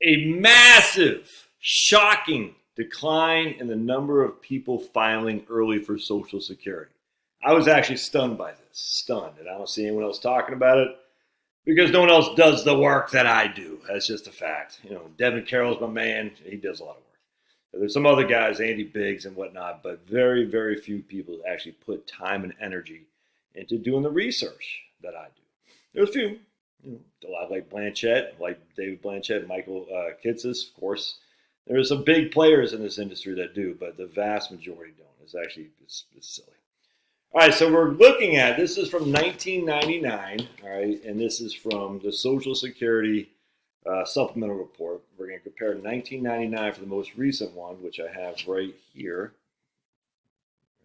A massive, shocking decline in the number of people filing early for Social Security. I was actually stunned by this, stunned, and I don't see anyone else talking about it because no one else does the work that I do. That's just a fact. You know, Devin Carroll's my man. He does a lot of work. There's some other guys, Andy Biggs and whatnot, but very, very few people actually put time and energy into doing the research that I do. There's a few. A lot like Blanchett, like David Blanchett, Michael Kitces, of course. There are some big players in this industry that do, but the vast majority don't. It's silly. All right, so we're looking at, this is from 1999, all right, and this is from the Social Security supplemental report. We're going to compare 1999 for the most recent one, which I have right here,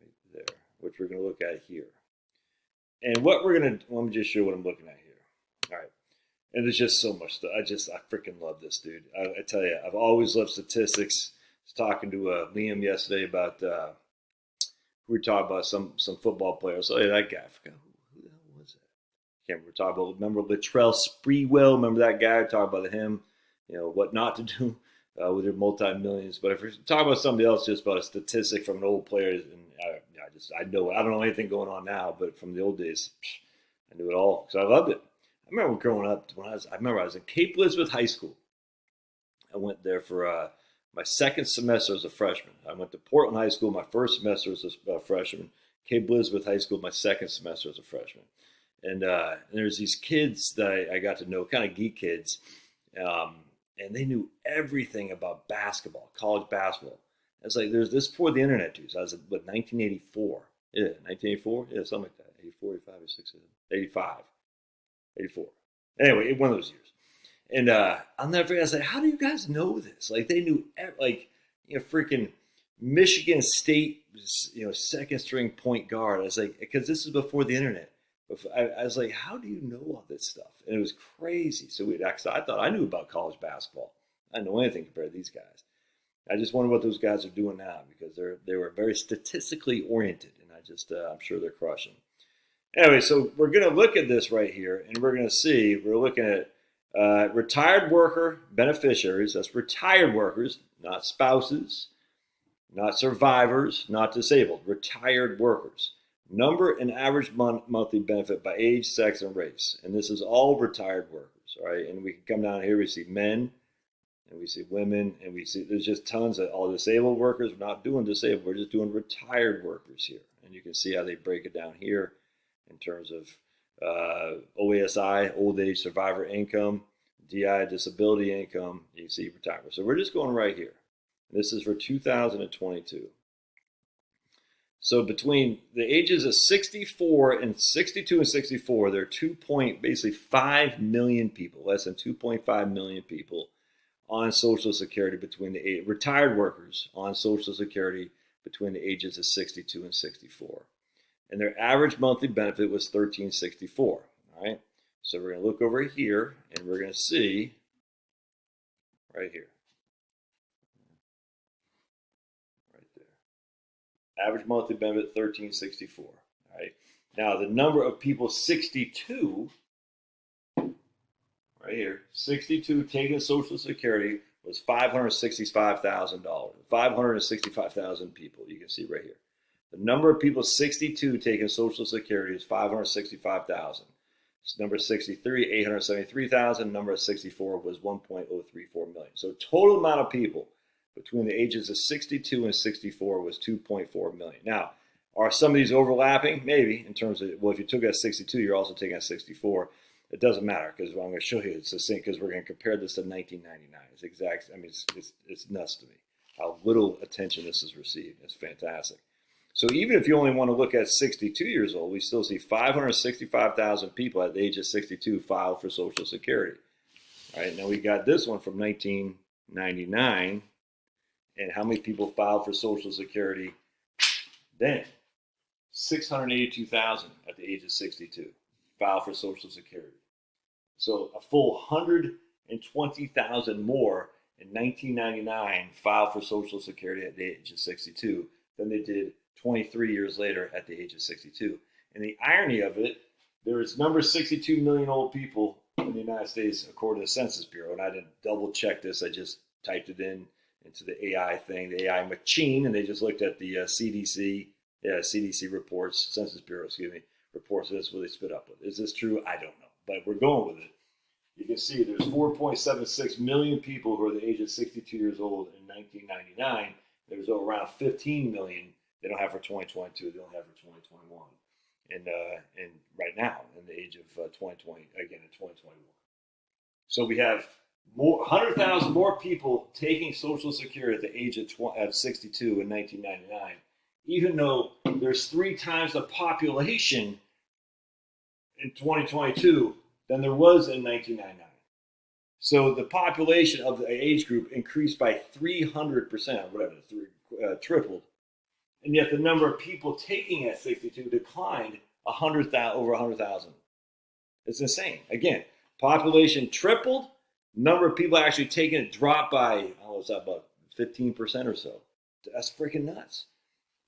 right there, which we're going to look at here. And what we're going to, let me just show you what I'm looking at here. All right. And there's just so much stuff. I freaking love this, dude. I tell you, I've always loved statistics. I was talking to Liam yesterday about, we were talking about some football players. Oh, yeah, that guy. I forgot who the hell was that? Can't remember. Talking about, remember Latrell Sprewell? Remember that guy? Talk about him, you know, what not to do with their multi-millions. But if we're talking about somebody else, just about a statistic from an old player, and I don't know anything going on now, but from the old days, I knew it all because I loved it. I remember growing up, I was in Cape Elizabeth High School. I went there for my second semester as a freshman. I went to Portland High School my first semester as a freshman. Cape Elizabeth High School my second semester as a freshman. And there's these kids that I got to know, kind of geek kids, and they knew everything about basketball, college basketball. It's like there's this before the internet, too. So I was, 1984? Yeah, 1984? Yeah, something like that. 84, 85, 86, 85. 84. Anyway, one of those years. And I'll never forget, I was like, how do you guys know this? Like, they knew, freaking Michigan State, second string point guard. I was like, because this is before the internet. I was like, how do you know all this stuff? And it was crazy. So I thought I knew about college basketball. I didn't know anything compared to these guys. I just wonder what those guys are doing now because they were very statistically oriented. And I'm sure they're crushing. Anyway, so we're going to look at this right here, and we're going to see, we're looking at retired worker beneficiaries. That's retired workers, not spouses, not survivors, not disabled. Retired workers. Number and average monthly benefit by age, sex, and race. And this is all retired workers, all right? And we can come down here, we see men, and we see women, and we see there's just tons of all disabled workers. We're not doing disabled, we're just doing retired workers here. And you can see how they break it down here. In terms of OASI, old age survivor income, DI, disability income, you see retirement. So we're just going right here. This is for 2022. So between the ages of 62 and 64, there are basically 5 million people, less than 2.5 million people on Social Security between the retired workers on Social Security between the ages of 62 and 64. And their average monthly benefit was $13.64. All right. So we're going to look over here, and we're going to see right here, right there. Average monthly benefit $13.64. All right. Now the number of people 62, right here, 62 taking Social Security was $565,000. 565,000 people. You can see right here. The number of people 62 taking Social Security is 565,000. Number 63, 873,000. Number 64 was 1.034 million. So total amount of people between the ages of 62 and 64 was 2.4 million. Now, are some of these overlapping? Maybe, in terms of, well, if you took it at 62, you're also taking it at 64. It doesn't matter because I'm going to show you it's the same because we're going to compare this to 1999. It's exact. I mean, it's nuts to me how little attention this has received. It's fantastic. So even if you only want to look at 62 years old, we still see 565,000 people at the age of 62 filed for Social Security. All right, now we got this one from 1999, and how many people filed for Social Security then? 682,000 at the age of 62 filed for Social Security. So a full 120,000 more in 1999 filed for Social Security at the age of 62 than they did 23 years later at the age of 62. And the irony of it, there is number 62 million old people in the United States, according to the Census Bureau. And I didn't double check this. I just typed it into the AI thing, the AI machine, and they just looked at the CDC reports, Census Bureau, reports. This is what they spit up with. Is this true? I don't know, but we're going with it. You can see there's 4.76 million people who are the age of 62 years old in 1999. There's around 15 million they don't have for 2022. They don't have for 2021. And right now, in the age of 2020, again in 2021. So we have 100,000 more people taking Social Security at the age of 62 in 1999, even though there's 3 times the population in 2022 than there was in 1999. So the population of the age group increased by 300%, whatever, tripled. And yet the number of people taking at 62 declined over 100,000. It's insane. Again, population tripled, number of people actually taking it dropped by, about 15% or so. That's freaking nuts.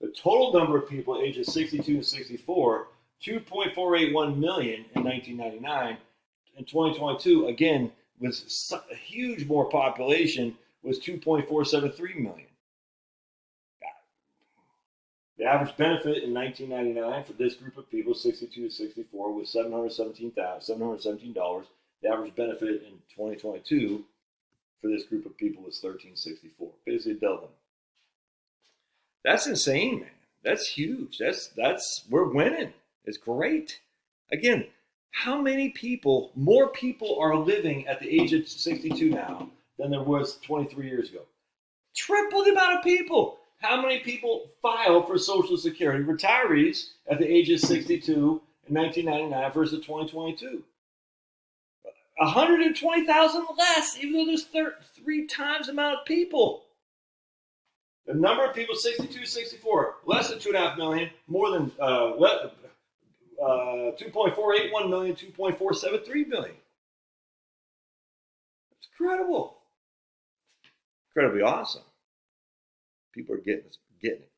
The total number of people ages 62 to 64, 2.481 million in 1999. In 2022, again, was a huge more population, was 2.473 million. The average benefit in 1999 for this group of people, 62 to 64, was $717. The average benefit in 2022 for this group of people was $1,364. Basically doubling. That's insane, man. That's huge. That's we're winning. It's great. Again, how many more people are living at the age of 62 now than there was 23 years ago? Triple the amount of people. How many people filed for Social Security, retirees, at the age of 62 in 1999 versus 2022? 120,000 less, even though there's 3 times the amount of people. The number of people 62, 64, less than 2.5 million, more than 2.481 million, 2.473 million. It's incredible. Incredibly awesome. People are getting it.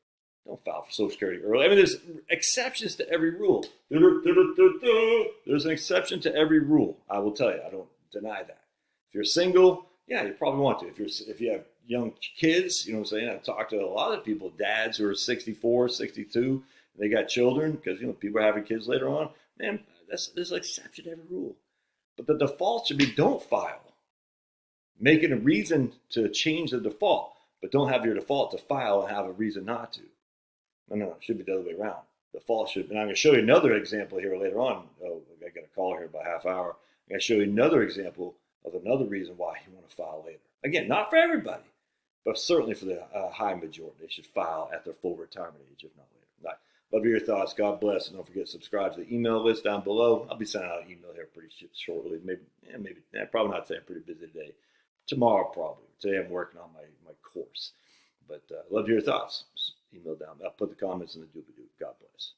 Don't file for Social Security early. I mean, there's exceptions to every rule. There's an exception to every rule. I will tell you. I don't deny that. If you're single, yeah, you probably want to. If you have young kids, you know what I'm saying? I've talked to a lot of people, dads who are 64, 62, and they got children because, people are having kids later on. Man, there's an exception to every rule. But the default should be don't file. Make it a reason to change the default. But don't have your default to file and have a reason not to. No, it should be the other way around. Default should, and I'm going to show you another example here later on. Oh, I got a call here about half hour. I'm going to show you another example of another reason why you want to file later. Again, not for everybody, but certainly for the high majority. They should file at their full retirement age, if not later. Right. Love your thoughts. God bless. And don't forget to subscribe to the email list down below. I'll be sending out an email here pretty shortly. Maybe, probably not today. I'm pretty busy today. Tomorrow, probably. Today, I'm working on my course. But love your thoughts. Just email down. I'll put the comments in the doobly-doo. God bless.